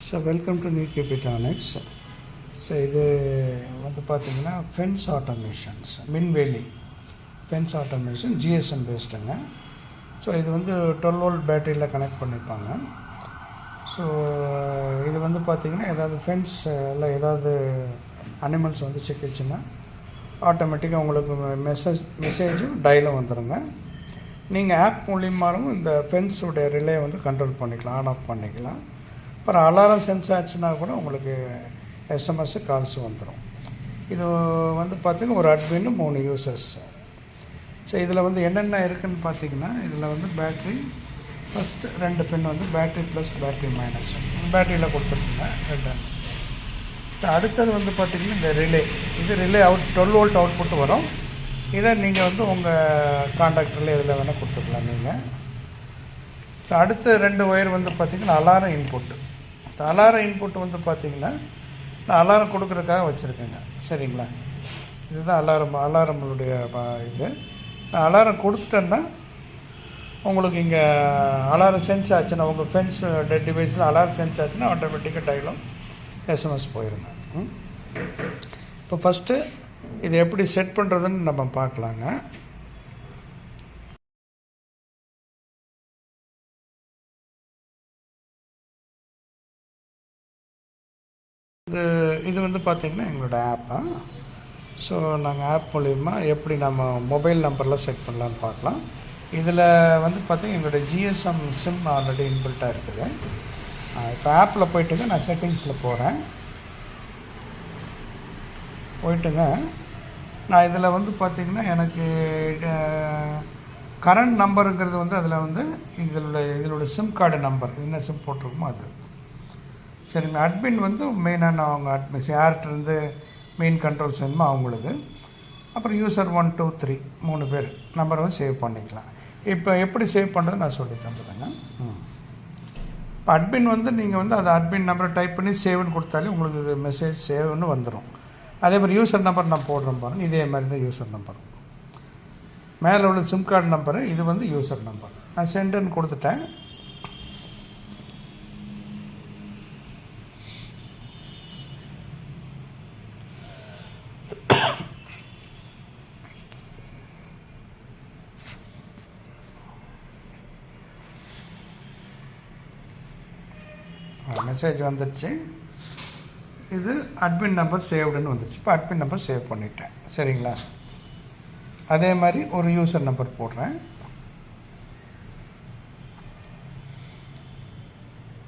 So welcome to new Capitonics. So இது வந்து பார்த்திங்கன்னா ஃபென்ஸ் ஆட்டோமேஷன்ஸ், மின்வேலி ஃபென்ஸ் ஆட்டோமேஷன் ஜிஎஸ்எம் பேஸ்டுங்க. ஸோ இது வந்து 12 வோல்ட் பேட்டரியில் கனெக்ட் பண்ணியிருப்பாங்க. ஸோ இது வந்து பார்த்திங்கன்னா ஏதாவது ஃபென்ஸில் ஏதாவது அனிமல்ஸ் வந்து சிக்கிச்சுன்னா ஆட்டோமேட்டிக்காக உங்களுக்கு மெசேஜும் டயலும் வந்துடுங்க. நீங்கள் ஆப் மூலியமாகவும் இந்த ஃபென்ஸுடைய ரிலே வந்து கண்ட்ரோல் பண்ணிக்கலாம், ஆன் ஆஃப் பண்ணிக்கலாம். அப்புறம் அலாரம் சென்ஸ் ஆச்சுன்னா கூட உங்களுக்கு எஸ்எம்எஸ்ஸு கால்ஸு வந்துடும். இது வந்து பார்த்திங்கன்னா ஒரு அட்மின்னு 3 யூசர்ஸ். ஸோ இதில் வந்து என்னென்ன இருக்குதுன்னு பார்த்திங்கன்னா இதில் வந்து பேட்ரி ஃபஸ்ட்டு 2 பின் வந்து பேட்ரி ப்ளஸ் பேட்ரி மைனஸ் பேட்டரியில் கொடுத்துருக்குங்க 2. ஸோ அடுத்தது வந்து பார்த்திங்கன்னா இந்த ரிலே, இது ரிலே 12 வோல்ட் அவுட்புட் வரும். இதை நீங்கள் வந்து உங்கள் கான்டாக்டரில் இதில் வேணால் கொடுத்துக்கலாம் நீங்கள். ஸோ அடுத்த 2 ஒயர் வந்து பார்த்திங்கன்னா அலாரம் இன்புட்டு. இந்த அலாரம் இன்புட் வந்து பார்த்திங்கன்னா நான் அலாரம் கொடுக்குறதுக்காக வச்சுருக்கேங்க. சரிங்களா, இதுதான் அலாரமுடைய இது. நான் அலாரம் கொடுத்துட்டேன்னா உங்களுக்கு இங்கே அலாரம் சென்ஸ் ஆச்சுன்னா உங்கள் ஃபென்ஸ் டெட் டிவைஸில் அலாரம் சென்ஸ் ஆச்சுன்னா ஆட்டோமேட்டிக்காக டயலும் எஸ்எம்எஸ் போயிடுங்க. இப்போ ஃபஸ்ட்டு இது எப்படி செட் பண்ணுறதுன்னு நம்ம பார்க்கலாங்க. இது வந்து பார்த்திங்கன்னா எங்களோட ஆப்பா. ஸோ நாங்கள் ஆப் மூலிமா எப்படி நம்ம மொபைல் நம்பரில் செட் பண்ணலான்னு பார்க்கலாம். இதில் வந்து பார்த்திங்கன்னா எங்களோட ஜிஎஸ்எம் சிம் ஆல்ரெடி இன்பில்ட்டாக இருக்குது. இப்போ ஆப்பில் போய்ட்டுங்க நான் செட்டிங்ஸில் போயிட்டுங்க நான் இதில் வந்து பார்த்திங்கன்னா எனக்கு கரண்ட் நம்பருங்கிறது வந்து அதில் வந்து இதோட சிம் கார்டு நம்பர் என்ன சிம் போட்டிருக்குமோ அது. சரிங்களா, அட்மின் வந்து மெயினான அவங்க அட்மின் யார்கிட்டருந்து மெயின் கண்ட்ரோல்ஸ் வேணுமோ அவங்களுக்கு. அப்புறம் யூசர் 1 2 3 3 பேர் நம்பரை வந்து சேவ் பண்ணிக்கலாம். இப்போ எப்படி சேவ் பண்ணுறது நான் சொல்லி தந்துடுறேங்க. இப்போ அட்மின் வந்து நீங்கள் வந்து அது அட்மின் நம்பரை டைப் பண்ணி சேவ்னு கொடுத்தாலே உங்களுக்கு மெசேஜ் சேவ்னு வந்துடும். அதே மாதிரி யூசர் நம்பர் நான் போடுறேன் பாருங்கள், இதே மாதிரி தான் யூசர் நம்பர். மேலே உள்ள சிம் கார்டு நம்பரு, இது வந்து யூசர் நம்பர். நான் சென்டர்னு கொடுத்துட்டேன். மெசேஜ் வந்துடுச்சு. இது அட்மின் நம்பர் சேவ்டுன்னு வந்துடுச்சு. இப்போ அட்மின் நம்பர் சேவ் பண்ணிட்டேன். சரிங்களா, அதே மாதிரி ஒரு யூசர் நம்பர் போடுறேன்.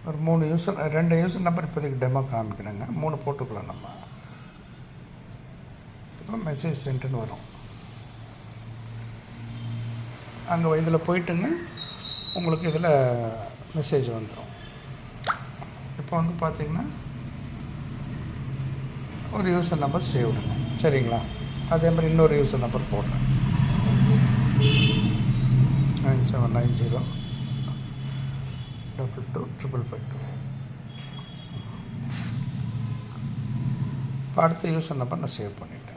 ஒரு 2 யூசர் நம்பர் இப்போதைக்கு டெமோ காமிக்கிறேங்க. 3 போட்டுக்கலாம் நம்ம. இப்போ மெசேஜ் சென்ட்னு வரும். அங்கே இதில் போயிட்டுங்க உங்களுக்கு இதில் மெசேஜ் வந்துடும். இப்போ வந்து பார்த்திங்கன்னா ஒரு யூசர் நம்பர் சேவ்டுங்க. சரிங்களா, அதே மாதிரி இன்னொரு யூசர் நம்பர் போடுறேன். 9790 22 555. இப்போ அடுத்த யூசர் நம்பர் நான் சேவ் பண்ணிட்டேன்.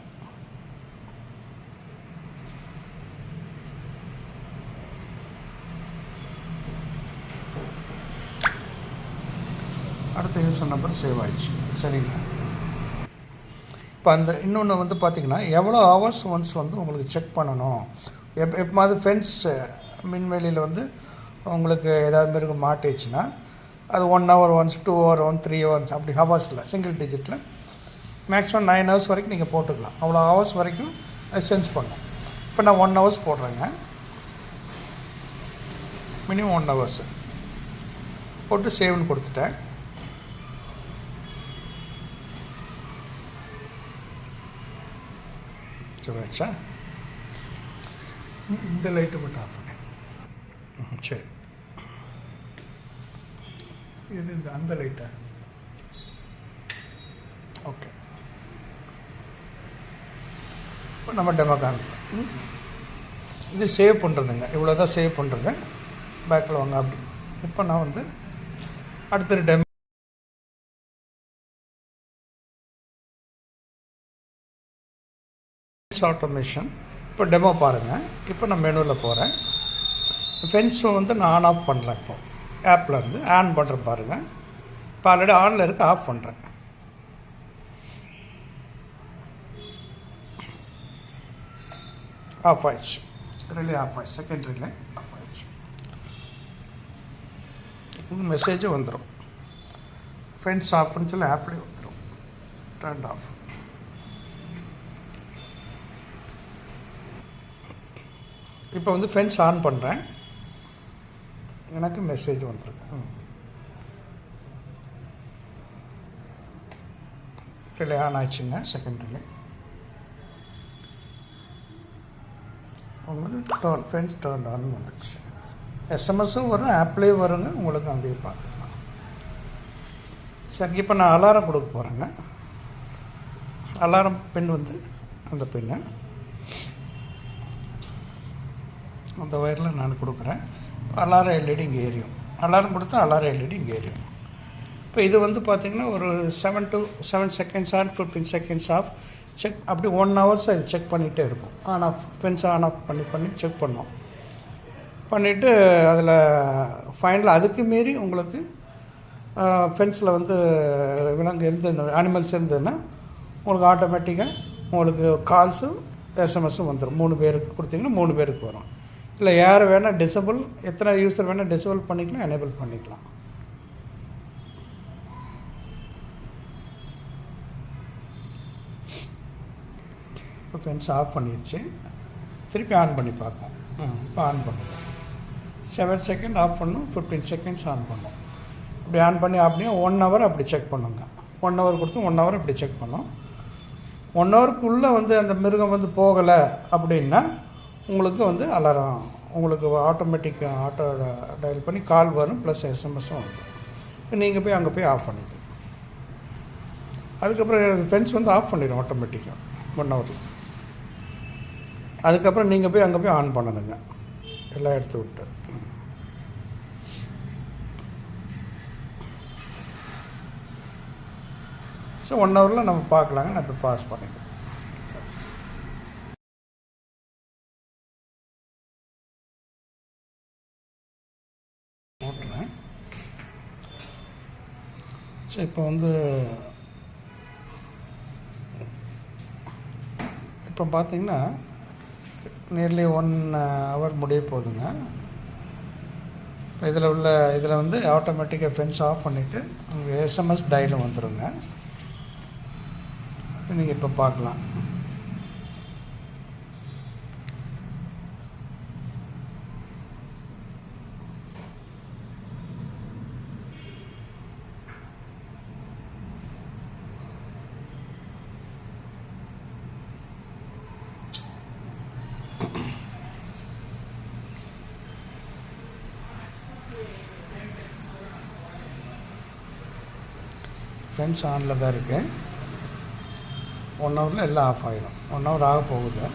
அடுத்த யூசர் நம்பர் சேவ் ஆயிடுச்சு. சரிங்களா, இப்போ அந்த இன்னொன்று வந்து பார்த்திங்கன்னா எவ்வளோ ஹவர்ஸ் ஒன்ஸ் வந்து உங்களுக்கு செக் பண்ணணும். எப்போது ஃபென்ஸ் மின்வெளியில் வந்து உங்களுக்கு ஏதாவது மாரி மாட்டிச்சுன்னா அது 1 hour once, 2 hour one, 3 hours அப்படி ஹவர்ஸில் சிங்கிள் டிஜிட்டில் மேக்ஸிமம் 9 hours வரைக்கும் நீங்கள் போட்டுக்கலாம். அவ்வளோ ஹவர்ஸ் வரைக்கும் அது சென்ஸ் பண்ணும். இப்போ நான் 1 hours போடுறேங்க. மினிமம் 1 hours போட்டு சேவ்னு கொடுத்துட்டேன். வச்சா இந்த லைட்டு மட்டும் ஆஃப் பண்ணேன். சரி, இது அந்த லைட்டா? ஓகே, இப்போ நம்ம டெமோ காமிப்போம். இது சேவ் பண்ணுறதுங்க, இவ்வளோ தான் சேவ் பண்ணுறது. பேக்கில் வாங்க அப்படி. இப்போ நான் வந்து அடுத்த டெமோ ஆட்டோமேஷன் இப்போ டெமோ பாருங்கள். இப்போ நான் மெனுவில் போகிறேன். ஃபென்ஸும் வந்து நான் ஆன் ஆஃப் பண்ணலாம். இப்போ ஆப்பில் இருந்து ஆன் பண்ணுற பாருங்கள். இப்போ ஆல்ரெடி ஆனில் இருக்குது, ஆஃப் பண்ணுறேன். ஆஃப் ஆயிடுச்சு, ரிலே ஆஃப் ஆயிடுச்சு, செகண்ட் ரிலே ஆஃப் ஆயிடுச்சு. உங்களுக்கு மெசேஜும் வந்துடும், ஃபென்ஸ் ஆஃப்னு சொல்லி ஆப்லேயே வந்துடும், டர்ன் ஆஃப். இப்போ வந்து ஃபென்ஸ் ஆன் பண்ணுறேன், எனக்கு மெசேஜ் வந்துருக்கு. ரிலே ஆன் ஆயிடுச்சுங்க, செகண்ட் ரிலே. உங்களுக்கு ஃபென்ஸ் டர்ன் ஆன் வந்துடுச்சு. எஸ்எம்எஸும் வரும், ஆப்லேயும் வருங்க, உங்களுக்கு அங்கேயே பார்த்துக்கலாம். சரி, இப்போ நான் அலாரம் கொடுக்க போகிறேங்க. அலாரம் பின் வந்து அந்த பின்னு அந்த ஒயரில் நான் கொடுக்குறேன். அலாரம் எல்இடி இங்கே எரியும், அலாரம் கொடுத்தா அலாரம் எல்இடி இங்கே எரியும். இப்போ இது வந்து பார்த்திங்கன்னா ஒரு 7 to 7 seconds on, 15 seconds off, check அப்படி 1 hours இது செக் பண்ணிகிட்டே இருக்கும். On off, fence on off பண்ணி செக் பண்ணோம். பண்ணிவிட்டு அதில் ஃபைனலாக அதுக்கு மீறி உங்களுக்கு ஃபென்ஸில் வந்து விலங்கு இருந்தது, அனிமல்ஸ் இருந்ததுன்னா உங்களுக்கு ஆட்டோமேட்டிக்காக உங்களுக்கு கால்ஸும் எஸ்எம்எஸும் வந்துடும். 3 பேருக்கு கொடுத்தீங்கன்னா 3 பேருக்கு வரும். இல்லை யார் வேணால் டிசபிள், எத்தனை யூஸர் வேணால் டிசபிள் பண்ணிக்கலாம், எனேபிள் பண்ணிக்கலாம். இப்போ ஃபென்ஸ் ஆஃப் பண்ணிடுச்சு, திருப்பி ஆன் பண்ணி பார்ப்போம். இப்போ ஆன் பண்ணுவோம். 7 செகண்ட் ஆஃப் பண்ணும், 15 செகண்ட்ஸ் ஆன் பண்ணும். அப்படி ஆன் பண்ணி அப்படியே 1 hour அப்படி செக் பண்ணுங்க. 1 hour கொடுத்து 1 hour அப்படி செக் பண்ணோம். 1 hourக்குள்ளே வந்து அந்த மிருகம் வந்து போகலை அப்படின்னா உங்களுக்கு வந்து அலாரம், உங்களுக்கு ஆட்டோமேட்டிக் ஆட்டோ டயல் பண்ணி கால் வரும், ப்ளஸ் எஸ்எம்எஸும் வந்துடும். இப்போ நீங்கள் போய் அங்கே போய் ஆஃப் பண்ணிடுங்க. அதுக்கப்புறம் ஃபென்ஸ் வந்து ஆஃப் பண்ணிடும் ஆட்டோமேட்டிக்காக 1 hour. அதுக்கப்புறம் நீங்கள் போய் அங்கே போய் ஆன் பண்ணணுங்க, எல்லாம் எடுத்து விட்டு. ஸோ 1 hourல நம்ம பார்க்கலாங்க. நான் இப்போ பாஸ் பண்ணிக்கிறேன். போட்டுறேன். ஸோ இப்போ வந்து இப்போ பார்த்தீங்கன்னா நியர்லி 1 hour முடிய போகுதுங்க. இப்போ இதில் வந்து ஆட்டோமேட்டிக்காக ஃபென்ஸ் ஆஃப் பண்ணிவிட்டு உங்களுக்கு எஸ்எம்எஸ் டயலும் வந்துடுங்க. நீங்கள் இப்போ பார்க்கலாம். ஃபென்ஸ் ஆனில் தான் இருக்குது. 1 hourல எல்லாம் ஆஃப் ஆகிடும். 1 hour ஆக போகுது.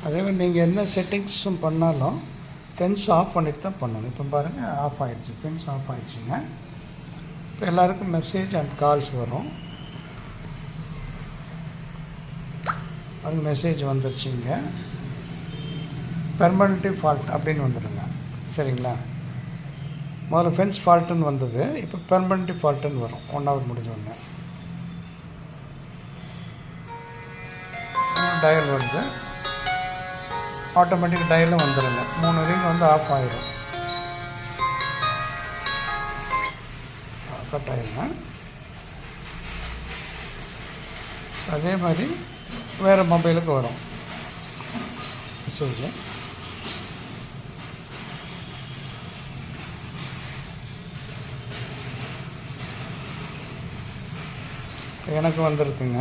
அதே மாதிரி நீங்கள் என்ன செட்டிங்ஸும் பண்ணாலும் ஃபென்ஸ் ஆஃப் பண்ணிட்டு தான் பண்ணணும். இப்போ பாருங்கள், ஆஃப் ஆகிடுச்சு, ஃபென்ஸ் ஆஃப் ஆகிடுச்சுங்க. இப்போ எல்லாருக்கும் மெசேஜ் அண்ட் கால்ஸ் வரும். அது மெசேஜ் வந்துருச்சுங்க. பெர்மனன்ட் ஃபால்ட் அப்படின்னு வந்துடுங்க. சரிங்களா? முதல்ல ஃபென்ஸ் ஃபால்ட்டுன்னு வந்தது, இப்போ பெர்மனன்ட் ஃபால்ட்டுன்னு வரும் 1 hour முடிஞ்சோடனே. டயல் வருது, ஆட்டோமேட்டிக் டயலும் வந்துடுங்க. 3 ரிங் வந்து ஆஃப் ஆயிரும். கட் ஆயிருங்க. அதே மாதிரி வேறு மொபைலுக்கு வரும் மெசேஜ். எனக்கு வந்திருக்குங்க.